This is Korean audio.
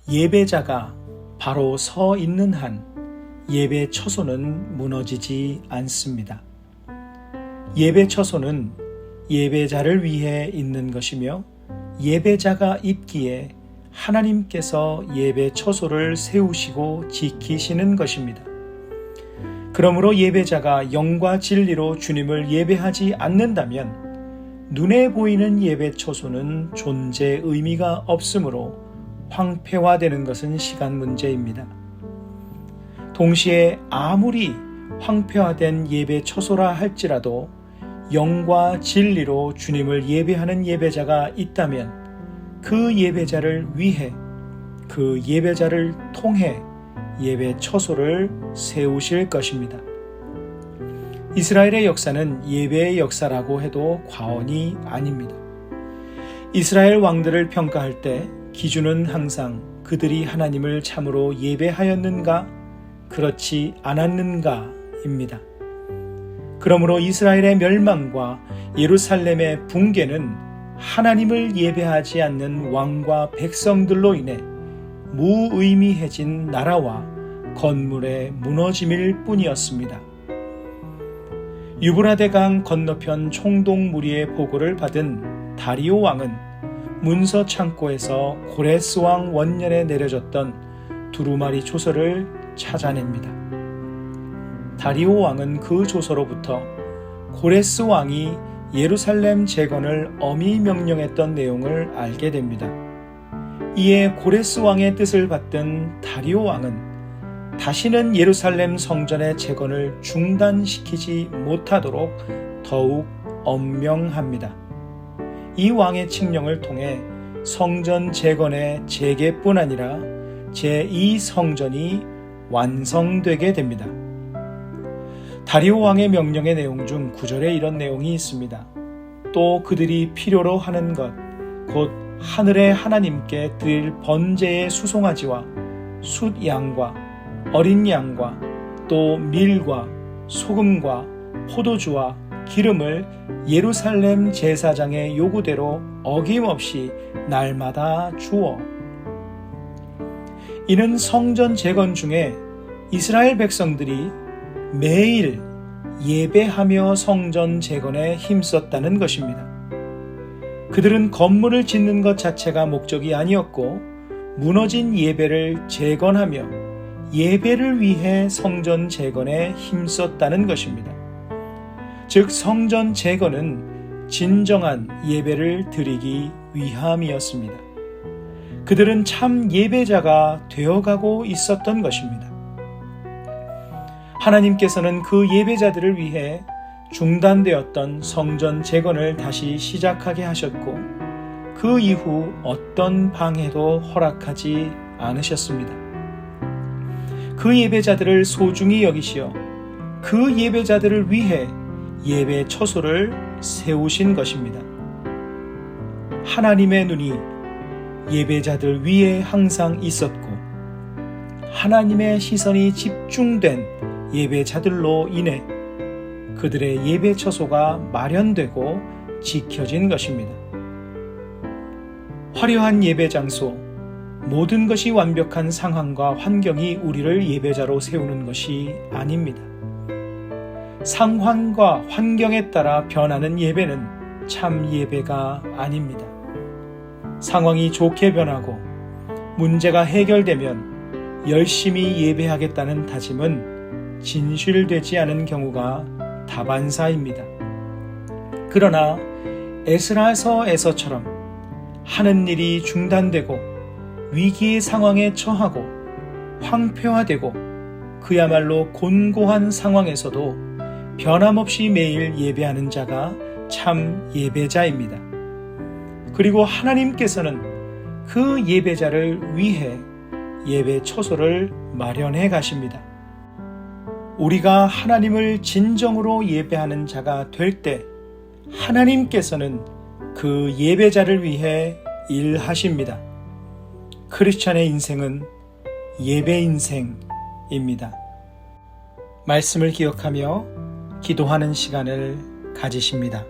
예배자가 바로 서 있는 한 예배 처소는 무너지지 않습니다. 예배 처소는 예배자를 위해 있는 것이며 예배자가 있기에 하나님께서 예배 처소를 세우시고 지키시는 것입니다. 그러므로 예배자가 영과 진리로 주님을 예배하지 않는다면 눈에 보이는 예배 처소는 존재 의미가 없으므로 황폐화되는 것은 시간 문제입니다. 동시에 아무리 황폐화된 예배 처소라 할지라도 영과 진리로 주님을 예배하는 예배자가 있다면 그 예배자를 위해, 그 예배자를 통해 예배 처소를 세우실 것입니다. 이스라엘의 역사는 예배의 역사라고 해도 과언이 아닙니다. 이스라엘 왕들을 평가할 때 기준은 항상 그들이 하나님을 참으로 예배하였는가, 그렇지 않았는가입니다. 그러므로 이스라엘의 멸망과 예루살렘의 붕괴는 하나님을 예배하지 않는 왕과 백성들로 인해 무의미해진 나라와 건물의 무너짐일 뿐이었습니다. 유브라데강 건너편 총독무리의 보고를 받은 다리오 왕은 문서 창고에서 고레스 왕 원년에 내려졌던 두루마리 조서를 찾아냅니다. 다리오 왕은 그 조서로부터 고레스 왕이 예루살렘 재건을 엄히 명령했던 내용을 알게 됩니다. 이에 고레스 왕의 뜻을 받든 다리오 왕은 다시는 예루살렘 성전의 재건을 중단시키지 못하도록 더욱 엄명합니다. 이 왕의 칙령을 통해 성전 재건의 재개뿐 아니라 제2성전이 완성되게 됩니다. 다리오 왕의 명령의 내용 중 9절에 이런 내용이 있습니다. 또 그들이 필요로 하는 것, 곧 하늘의 하나님께 드릴 번제의 수송아지와 숫양과 어린 양과 또 밀과 소금과 포도주와 기름을 예루살렘 제사장의 요구대로 어김없이 날마다 주어. 이는 성전 재건 중에 이스라엘 백성들이 매일 예배하며 성전 재건에 힘썼다는 것입니다. 그들은 건물을 짓는 것 자체가 목적이 아니었고 무너진 예배를 재건하며 예배를 위해 성전 재건에 힘썼다는 것입니다. 즉 성전 재건은 진정한 예배를 드리기 위함이었습니다. 그들은 참 예배자가 되어가고 있었던 것입니다. 하나님께서는 그 예배자들을 위해 중단되었던 성전 재건을 다시 시작하게 하셨고 그 이후 어떤 방해도 허락하지 않으셨습니다. 그 예배자들을 소중히 여기시어 그 예배자들을 위해 예배 처소를 세우신 것입니다. 하나님의 눈이 예배자들 위에 항상 있었고 하나님의 시선이 집중된 예배자들로 인해 그들의 예배 처소가 마련되고 지켜진 것입니다. 화려한 예배 장소, 모든 것이 완벽한 상황과 환경이 우리를 예배자로 세우는 것이 아닙니다. 상황과 환경에 따라 변하는 예배는 참 예배가 아닙니다. 상황이 좋게 변하고 문제가 해결되면 열심히 예배하겠다는 다짐은 진실되지 않은 경우가 다반사입니다. 그러나 에스라서에서처럼 하는 일이 중단되고 위기의 상황에 처하고 황폐화되고 그야말로 곤고한 상황에서도 변함없이 매일 예배하는 자가 참 예배자입니다. 그리고 하나님께서는 그 예배자를 위해 예배 처소를 마련해 가십니다. 우리가 하나님을 진정으로 예배하는 자가 될 때 하나님께서는 그 예배자를 위해 일하십니다. 크리스찬의 인생은 예배 인생입니다. 말씀을 기억하며 기도하는 시간을 가지십니다.